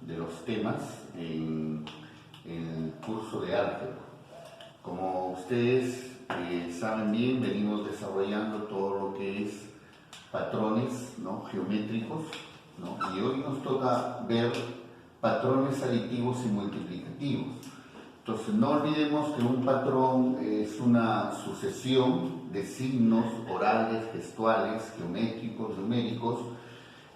de los temas en el curso de álgebra. Como ustedes saben bien, venimos desarrollando todo lo que es patrones, ¿no?, geométricos, ¿no? Y hoy nos toca ver patrones aditivos y multiplicativos. Entonces, no olvidemos que un patrón es una sucesión de signos orales, gestuales, geométricos, numéricos,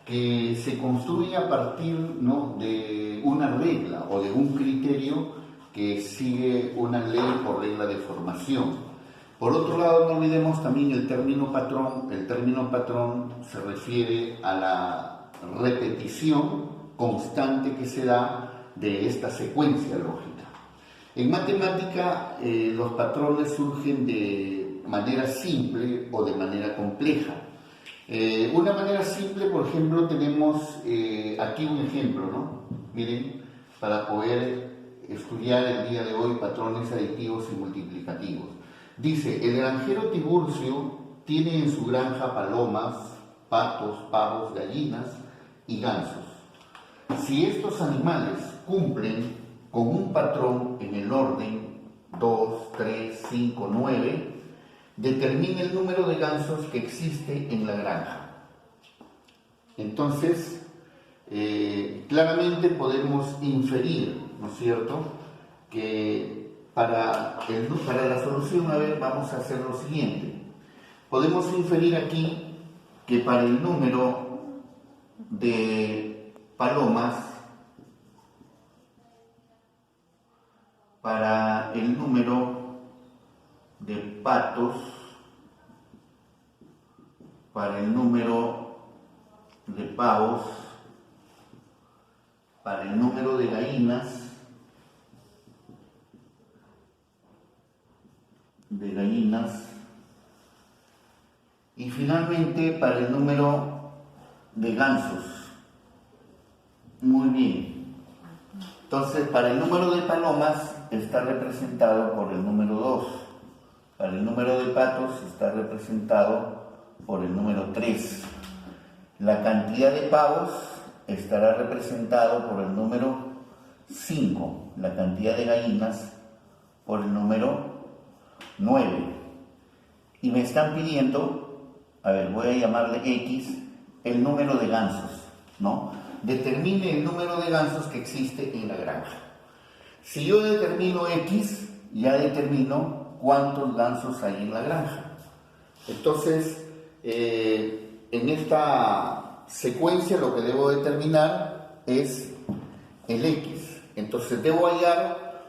que se construye a partir, ¿no?, de una regla o de un criterio que sigue una ley o regla de formación. Por otro lado, no olvidemos también el término patrón. El término patrón se refiere a la repetición constante que se da de esta secuencia lógica. En matemática, los patrones surgen de manera simple o de manera compleja. Una manera simple, por ejemplo, tenemos aquí un ejemplo, ¿no? Miren, para poder estudiar el día de hoy patrones aditivos y multiplicativos. Dice, el granjero Tiburcio tiene en su granja palomas, patos, pavos, gallinas y gansos. Si estos animales cumplen con un patrón en el orden 2, 3, 5, 9, determina el número de gansos que existe en la granja. Entonces, claramente podemos inferir, ¿no es cierto?, que para la solución, a ver, vamos a hacer lo siguiente. Podemos inferir aquí que para el número de palomas, para el número de patos, para el número de pavos, para el número de gallinas, y finalmente para el número de gansos. Muy bien. Entonces, para el número de palomas está representado por el número 2. Para el número de patos está representado por el número 3. La cantidad de pavos estará representado por el número 5. La cantidad de gallinas por el número 9. Y me están pidiendo, a ver, voy a llamarle X, el número de gansos, ¿no? Determine el número de gansos que existe en la granja. Si yo determino X, ya determino cuántos gansos hay en la granja. Entonces, en esta secuencia lo que debo determinar es el X. Entonces, debo hallar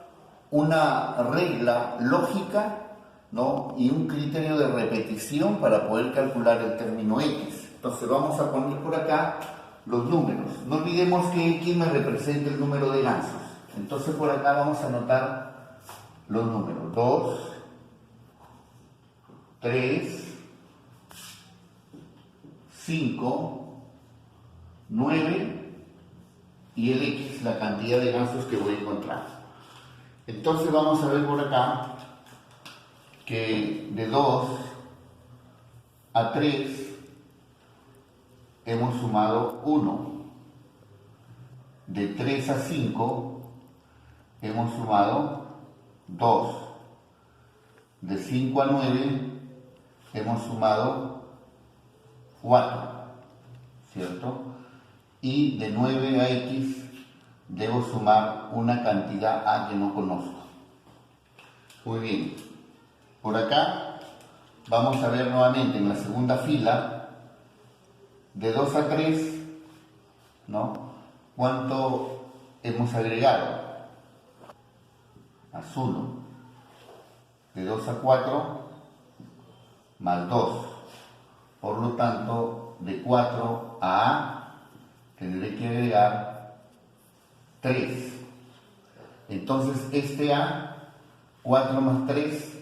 una regla lógica, ¿no?, y un criterio de repetición para poder calcular el término X. Entonces, vamos a poner por acá los números. No olvidemos que X me representa el número de gansos. Entonces, por acá vamos a anotar los números: 2, 3, 5, 9 y el X, la cantidad de gansos que voy a encontrar. Entonces vamos a ver por acá que de 2 a 3 hemos sumado 1. De 3 a 5 hemos sumado 2. De 5 a 9 hemos sumado 4, ¿cierto? Y de 9 a X debo sumar una cantidad A que no conozco. Muy bien. Por acá vamos a ver nuevamente en la segunda fila, de 2 a 3, ¿no?, ¿cuánto hemos agregado? Más 1. De 2 a 4, más 2. Por lo tanto, de 4 a A tendré que agregar 3. Entonces, este A, 4 más 3,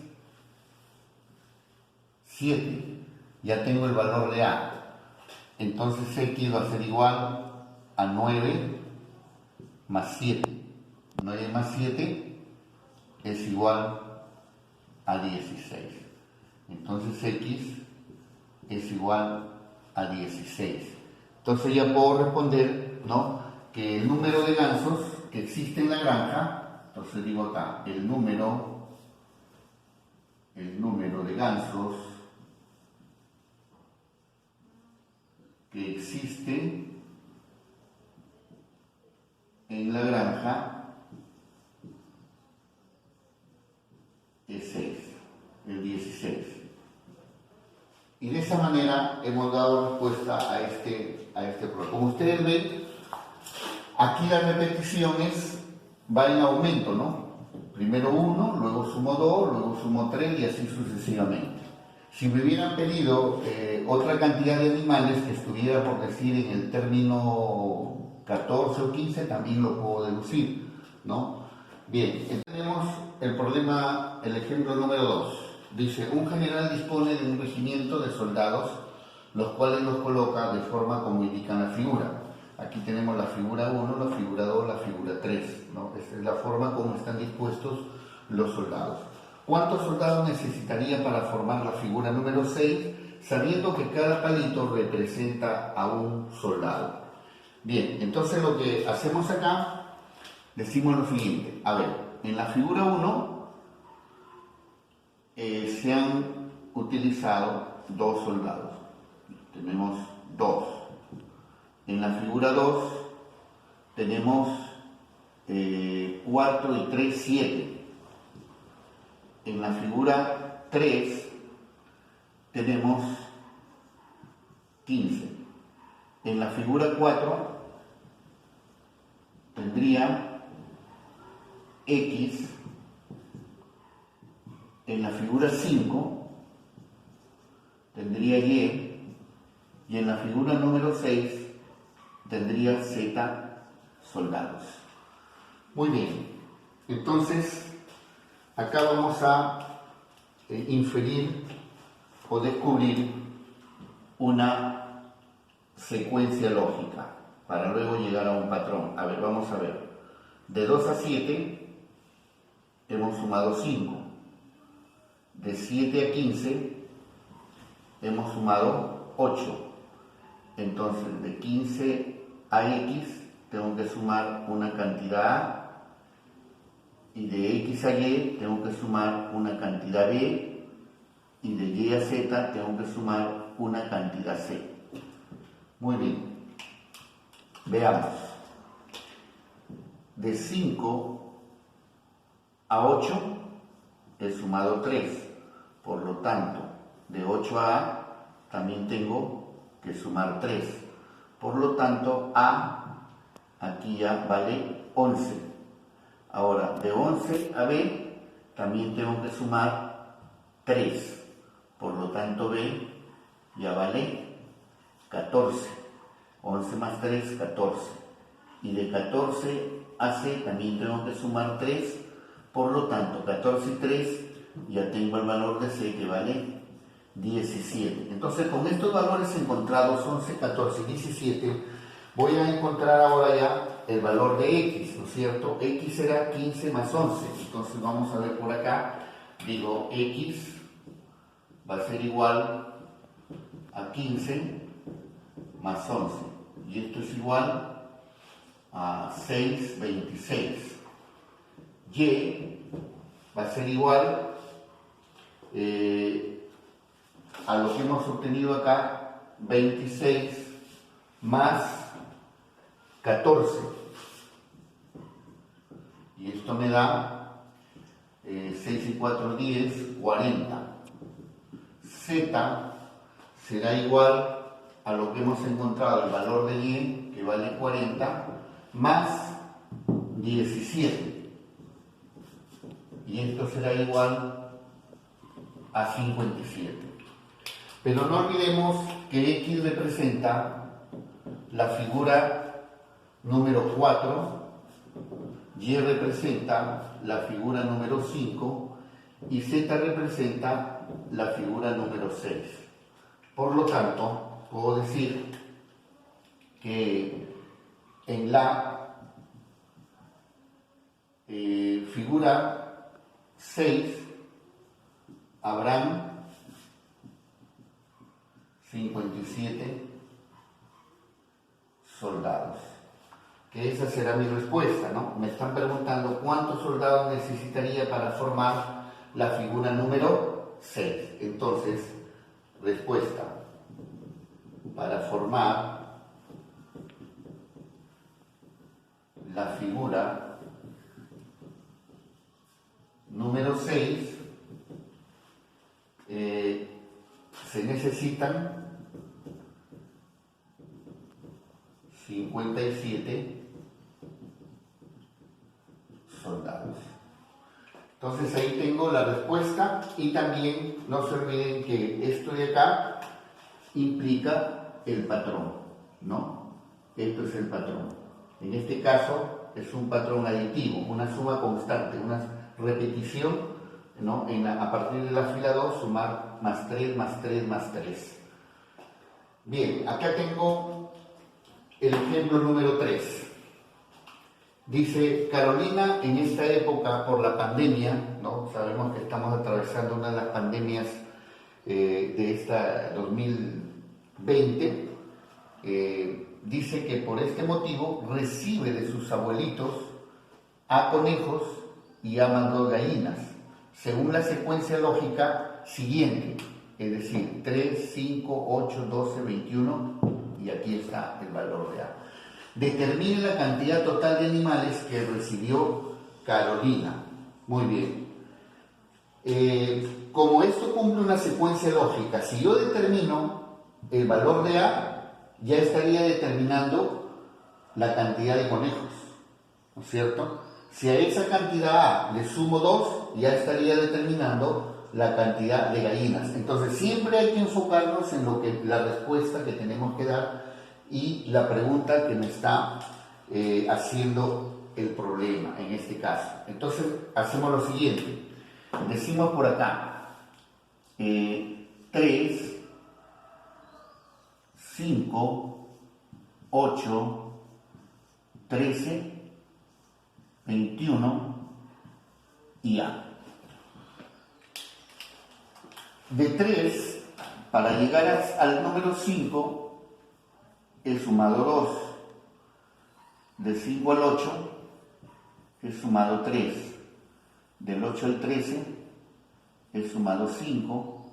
7. Ya tengo el valor de A. Entonces, X va a ser igual a 9 más 7. 9 más 7 es igual a 16. Entonces, X es igual a 16. Entonces ya puedo responder, ¿no?, que el número de gansos que existe en la granja, entonces digo acá, el número de gansos que existe en la granja es 6, el 16. Y de esa manera hemos dado respuesta a este problema. Como ustedes ven, aquí las repeticiones van en aumento, ¿no? Primero 1, luego sumo 2, luego sumo 3 y así sucesivamente. Si me hubieran pedido otra cantidad de animales que estuviera, por decir, en el término 14 o 15, también lo puedo deducir, ¿no? Bien, tenemos el problema, el ejemplo número 2. Dice, un general dispone de un regimiento de soldados, los cuales los coloca de forma como indica en la figura. Aquí tenemos la figura 1, la figura 2, la figura 3, ¿no? Esta es la forma como están dispuestos los soldados. ¿Cuántos soldados necesitaría para formar la figura número 6, sabiendo que cada palito representa a un soldado? Bien, entonces lo que hacemos acá, decimos lo siguiente. A ver, en la figura 1 se han utilizado 2 soldados. Tenemos 2. En la figura 2 tenemos 4 y 3, 7. En la figura 3 tenemos 15. En la figura 4 tendría X. En la figura 5 tendría Y. Y en la figura número 6 tendría Z soldados. Muy bien. Entonces, acá vamos a inferir o descubrir una secuencia lógica para luego llegar a un patrón. A ver, vamos a ver. De 2 a 7 hemos sumado 5. De 7 a 15 hemos sumado 8. Entonces, de 15 a X tengo que sumar una cantidad A, y de X a Y tengo que sumar una cantidad B, y de Y a Z tengo que sumar una cantidad C. Muy bien. Veamos. De 5 a 8 he sumado 3. Por lo tanto, de 8 a A también tengo que sumar 3. Por lo tanto, A aquí ya vale 11. Ahora, de 11 a B también tengo que sumar 3. Por lo tanto, B ya vale 14. 11 más 3, 14. Y de 14 a C también tengo que sumar 3. Por lo tanto, 14 y 3 ya tengo el valor de C que vale 17. Entonces, con estos valores encontrados, 11, 14 y 17, voy a encontrar ahora ya el valor de X, ¿no es cierto? X será 15 más 11. Entonces, vamos a ver por acá. Digo, X va a ser igual a 15 más 11. Y esto es igual a 6, 26. Y va a ser igual a lo que hemos obtenido acá, 26 más 14. Y esto me da 6 y 4, 10, 40. Z será igual a lo que hemos encontrado, el valor de Y, que vale 40, más 17. Y esto será igual a 57. Pero no olvidemos que X representa la figura número 4, Y representa la figura número 5 y Z representa la figura número 6. Por lo tanto, puedo decir que en la figura 6 habrán 57 soldados. que esa será mi respuesta, ¿no? Me están preguntando cuántos soldados necesitaría para formar la figura número 6. Entonces, respuesta, para formar la figura número 6 se necesitan 57 soldados. Entonces ahí tengo la respuesta, y también no se olviden que esto de acá implica el patrón, ¿no? Esto es el patrón. En este caso es un patrón aditivo, una suma constante, una repetición, ¿no? A partir de la fila 2 sumar más 3, más 3, más 3. Bien, acá tengo el ejemplo número 3. Dice, Carolina, en esta época por la pandemia, ¿no? Sabemos que estamos atravesando una de las pandemias de esta 2020, dice que por este motivo recibe de sus abuelitos a conejos y a más 2 gallinas, según la secuencia lógica siguiente, es decir, 3, 5, 8, 12, 21, y aquí está el valor de A. Determine la cantidad total de animales que recibió Carolina. Muy bien. Como esto cumple una secuencia lógica, si yo determino el valor de A, ya estaría determinando la cantidad de conejos, ¿no es cierto? Si a esa cantidad A le sumo 2, ya estaría determinando la cantidad de gallinas. Entonces siempre hay que enfocarnos en la respuesta que tenemos que dar y la pregunta que me está haciendo el problema en este caso. Entonces hacemos lo siguiente. Decimos por acá 3, 5, 8, 13, 21 y A. De 3, para llegar al número 5, he sumado 2. De 5 al 8, he sumado 3. Del 8 al 13, he sumado 5.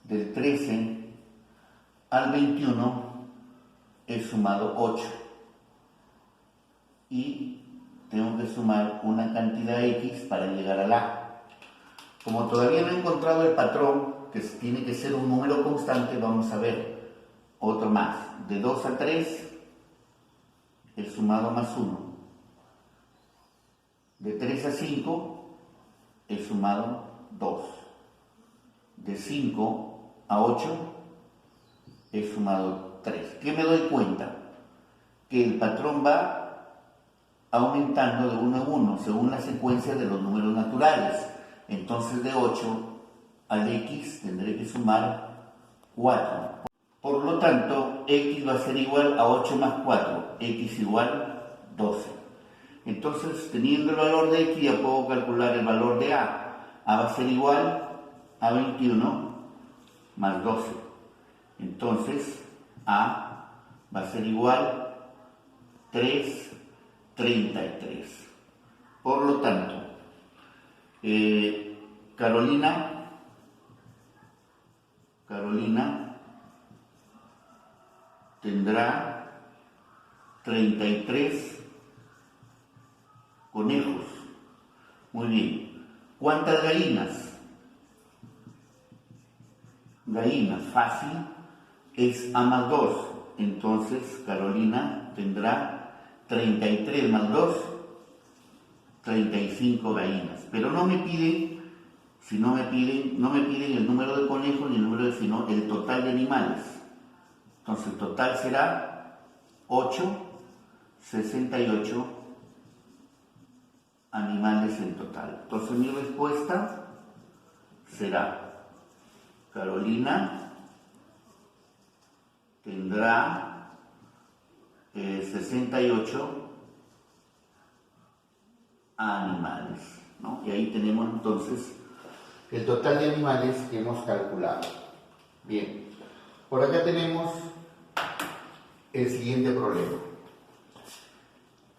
Del 13 al 21, he sumado 8. Y tengo que sumar una cantidad X para llegar al A. Como todavía no he encontrado el patrón, que tiene que ser un número constante, vamos a ver otro más. De 2 a 3, he sumado más 1. De 3 a 5, he sumado 2. De 5 a 8, he sumado 3. ¿Qué me doy cuenta? Que el patrón va aumentando de 1 en 1, según la secuencia de los números naturales. Entonces de 8 al X tendré que sumar 4. Por lo tanto, X va a ser igual a 8 más 4, X igual 12. Entonces, teniendo el valor de X, ya puedo calcular el valor de A. A va a ser igual a 21 más 12. Entonces, A va a ser igual a 3,33. Por lo tanto, Carolina tendrá 33 conejos. Muy bien. ¿Cuántas gallinas? Gallinas, fácil, es A más 2. Entonces, Carolina tendrá 33 más 2, 35 gallinas. Pero no me piden el número de conejos ni el número sino el total de animales. Entonces el total será 68 animales en total. Entonces mi respuesta será: Carolina tendrá 68 animales, ¿no? Y ahí tenemos entonces el total de animales que hemos calculado. Bien, por acá tenemos el siguiente problema.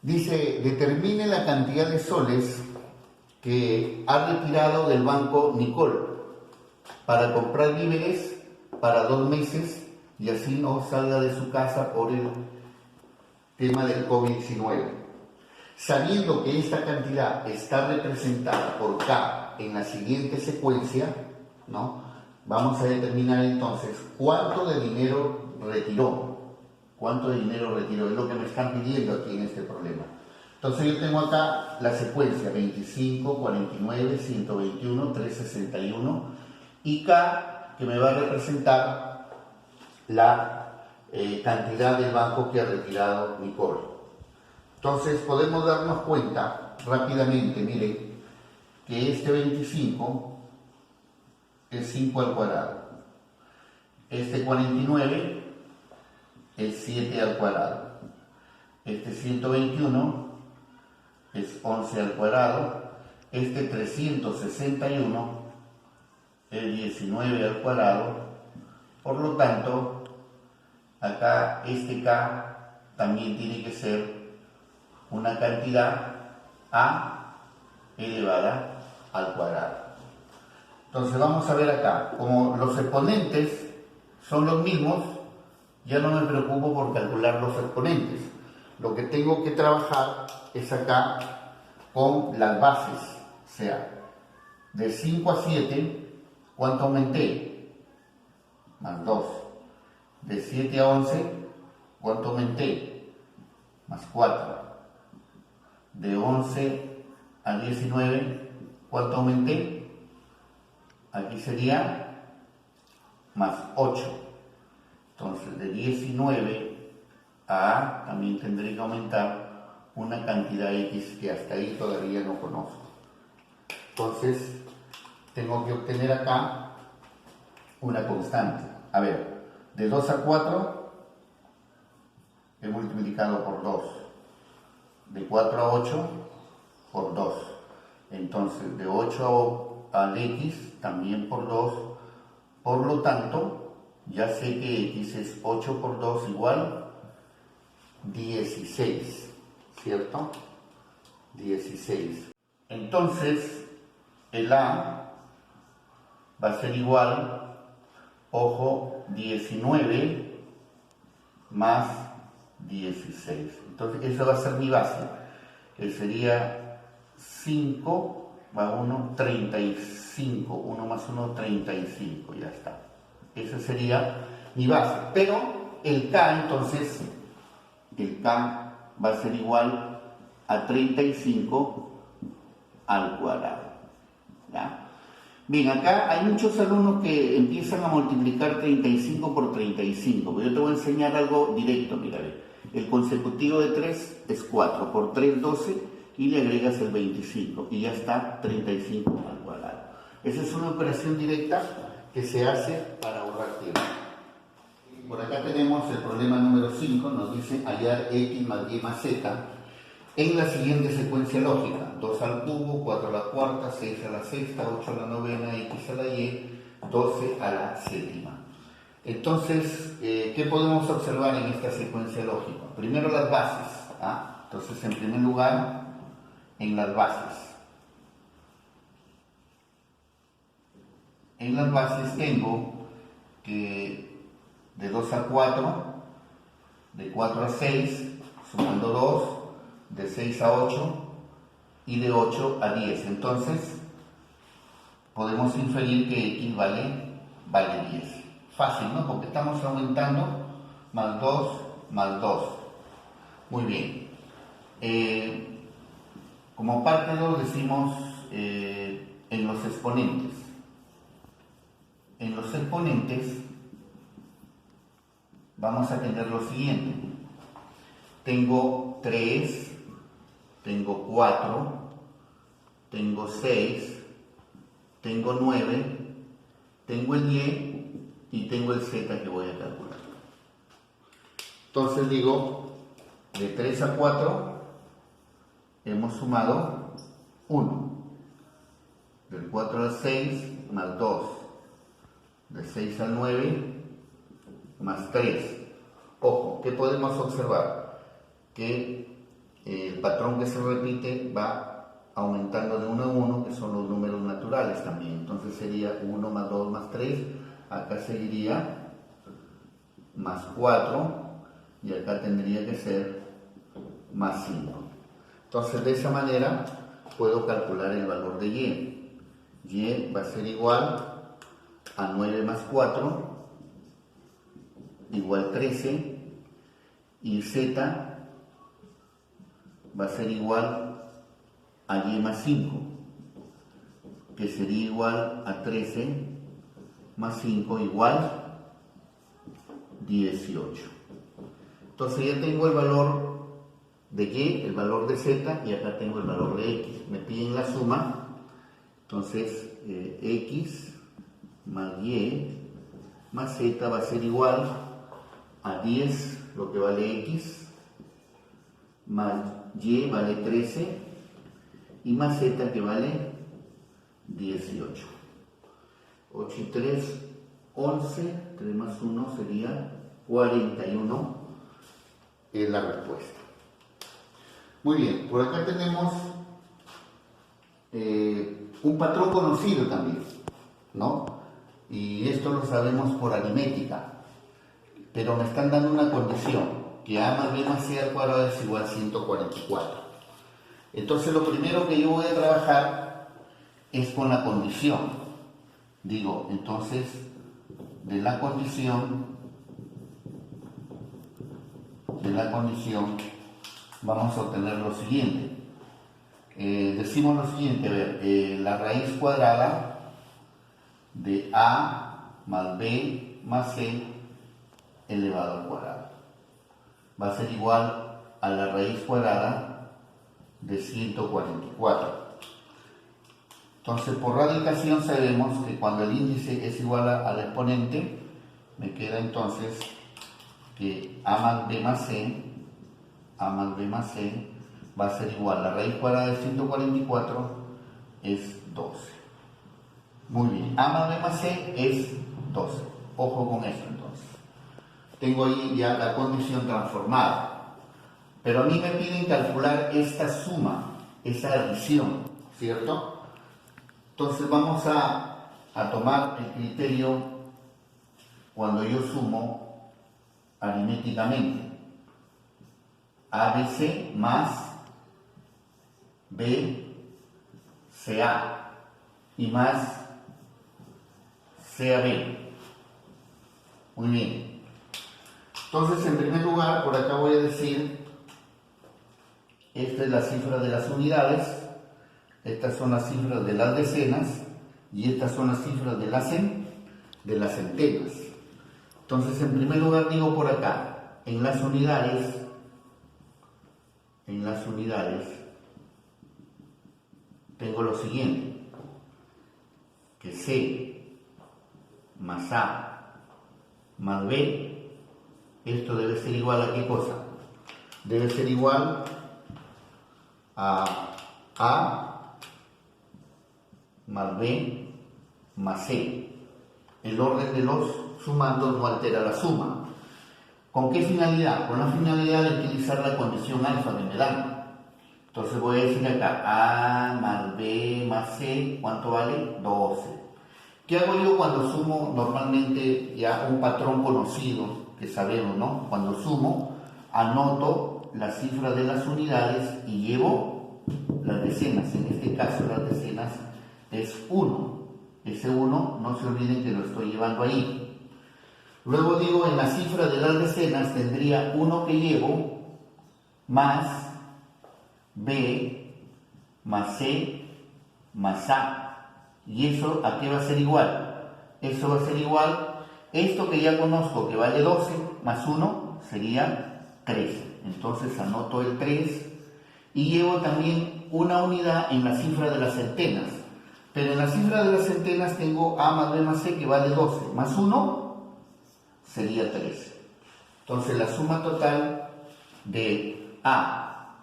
Dice, determine la cantidad de soles que ha retirado del banco Nicole para comprar víveres para 2 meses y así no salga de su casa por el tema del COVID-19. Sabiendo que esta cantidad está representada por K en la siguiente secuencia, ¿no? Vamos a determinar entonces cuánto de dinero retiró. ¿Cuánto de dinero retiró? Es lo que me están pidiendo aquí en este problema. Entonces yo tengo acá la secuencia 25, 49, 121, 361 y K que me va a representar la cantidad del banco que ha retirado Nicole. Entonces podemos darnos cuenta rápidamente, miren, que este 25 es 5 al cuadrado, este 49 es 7 al cuadrado, este 121 es 11 al cuadrado, este 361 es 19 al cuadrado, por lo tanto, acá este K también tiene que ser una cantidad A elevada al cuadrado. Entonces vamos a ver acá, como los exponentes son los mismos, ya no me preocupo por calcular los exponentes. Lo que tengo que trabajar es acá con las bases, o sea, de 5 a 7, ¿cuánto aumenté? Más 2. De 7 a 11, ¿cuánto aumenté? Más 4. De 11 a 19, ¿cuánto aumenté? Aquí sería más 8. Entonces, de 19 a A también tendré que aumentar una cantidad X que hasta ahí todavía no conozco. Entonces, tengo que obtener acá una constante. A ver, de 2 a 4 he multiplicado por 2. De 4 a 8 por 2. Entonces, de 8 al X también por 2. Por lo tanto, ya sé que X es 8 por 2 igual 16, ¿cierto? 16. Entonces, el A va a ser igual, ojo, 19 más 16. Entonces, esa va a ser mi base, que sería 5 más 1, 35. 1 más 1, 35, ya está. Esa sería mi base. Pero el K, entonces, el K va a ser igual a 35 al cuadrado. ¿Ya? Bien, acá hay muchos alumnos que empiezan a multiplicar 35 por 35. Pero yo te voy a enseñar algo directo, mira, el consecutivo de 3 es 4, por 3, 12, y le agregas el 25, y ya está 35 al cuadrado. Esa es una operación directa que se hace para ahorrar tiempo. Por acá tenemos el problema número 5, nos dice hallar x más y más z en la siguiente secuencia lógica: 2 al cubo, 4 a la cuarta, 6 a la sexta, 8 a la novena, x a la y, 12 a la séptima. Entonces, ¿qué podemos observar en esta secuencia lógica? Primero las bases. Entonces, en primer lugar, en las bases. En las bases tengo que de 2 a 4, de 4 a 6, sumando 2, de 6 a 8 y de 8 a 10. Entonces, podemos inferir que x vale 10. Fácil, ¿no? Porque estamos aumentando más 2, más 2. Muy bien. Como parte 2 decimos en los exponentes. En los exponentes vamos a tener lo siguiente. Tengo 3, tengo 4, tengo 6, tengo 9, tengo el y tengo el z que voy a calcular. Entonces digo, de 3 a 4 hemos sumado 1. Del 4 al 6 más 2. De 6 al 9 más 3. Ojo, ¿qué podemos observar? Que patrón que se repite va aumentando de 1 en 1, que son los números naturales también. Entonces sería 1 más 2 más 3, acá seguiría más 4 y acá tendría que ser más 5. Entonces de esa manera puedo calcular el valor de y. Y va a ser igual a 9 más 4 igual 13 y z va a ser igual a y más 5, que sería igual a 13 más 5 igual 18. Entonces ya tengo el valor de y, el valor de z y acá tengo el valor de x. Me piden la suma, entonces x más y más z va a ser igual a 10, lo que vale x, más y vale 13 y más z que vale 18. 8 y 3, 11, 3 más 1 sería 41, es la respuesta. Muy bien, por acá tenemos un patrón conocido también, ¿no? Y esto lo sabemos por aritmética, pero me están dando una condición, que a más b más c al cuadrado es igual a 144. Entonces lo primero que yo voy a trabajar es con la condición. Digo, entonces, de la condición vamos a obtener lo siguiente. Decimos lo siguiente, a ver, la raíz cuadrada de a más b más c elevado al cuadrado va a ser igual a la raíz cuadrada de 144. Entonces, por radicación sabemos que cuando el índice es igual al exponente, me queda entonces que a más b más c va a ser igual a la raíz cuadrada de 144 es 12. Muy bien, a más b más c es 12. Ojo con eso entonces. Tengo ahí ya la condición transformada. Pero a mí me piden calcular esta suma, esa adición, ¿cierto? Entonces vamos a tomar el criterio cuando yo sumo aritméticamente. ABC más BCA y más CAB. Muy bien. Entonces, en primer lugar, por acá voy a decir, esta es la cifra de las unidades, estas son las cifras de las decenas y estas son las cifras de las centenas. Entonces, en primer lugar, digo por acá, en las unidades, tengo lo siguiente, que C más A más B, esto debe ser igual a ¿qué cosa? Debe ser igual a A más B más C. El orden de los sumandos no altera la suma. ¿Con qué finalidad? Con la finalidad de utilizar la condición alfa que me dan. Entonces voy a decir acá, A más B más C, ¿cuánto vale? 12. ¿Qué hago yo cuando sumo normalmente ya un patrón conocido que sabemos, ¿no? Cuando sumo, anoto la cifra de las unidades y llevo las decenas. En este caso las decenas es 1. Ese 1, no se olviden que lo estoy llevando ahí. Luego digo, en la cifra de las decenas tendría 1 que llevo más B más C más A. ¿Y eso a qué va a ser igual? Eso va a ser igual, esto que ya conozco que vale 12 más 1 sería 13. Entonces anoto el 3 y llevo también una unidad en la cifra de las centenas. Pero en la cifra de las centenas tengo A más B más C que vale 12 más 1 sería 13. Entonces la suma total de A,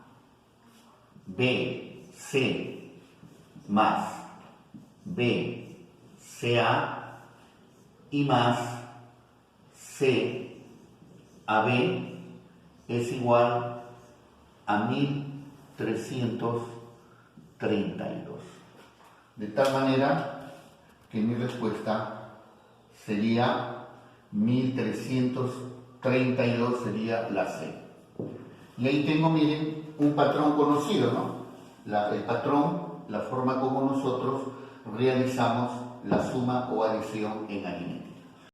B, C más B, CA y más C, AB es igual a 1013 1332. De tal manera que mi respuesta sería 1332, sería la C. Y ahí tengo, miren, un patrón conocido, ¿no? El patrón, la forma como nosotros realizamos la suma o adición en aritmética.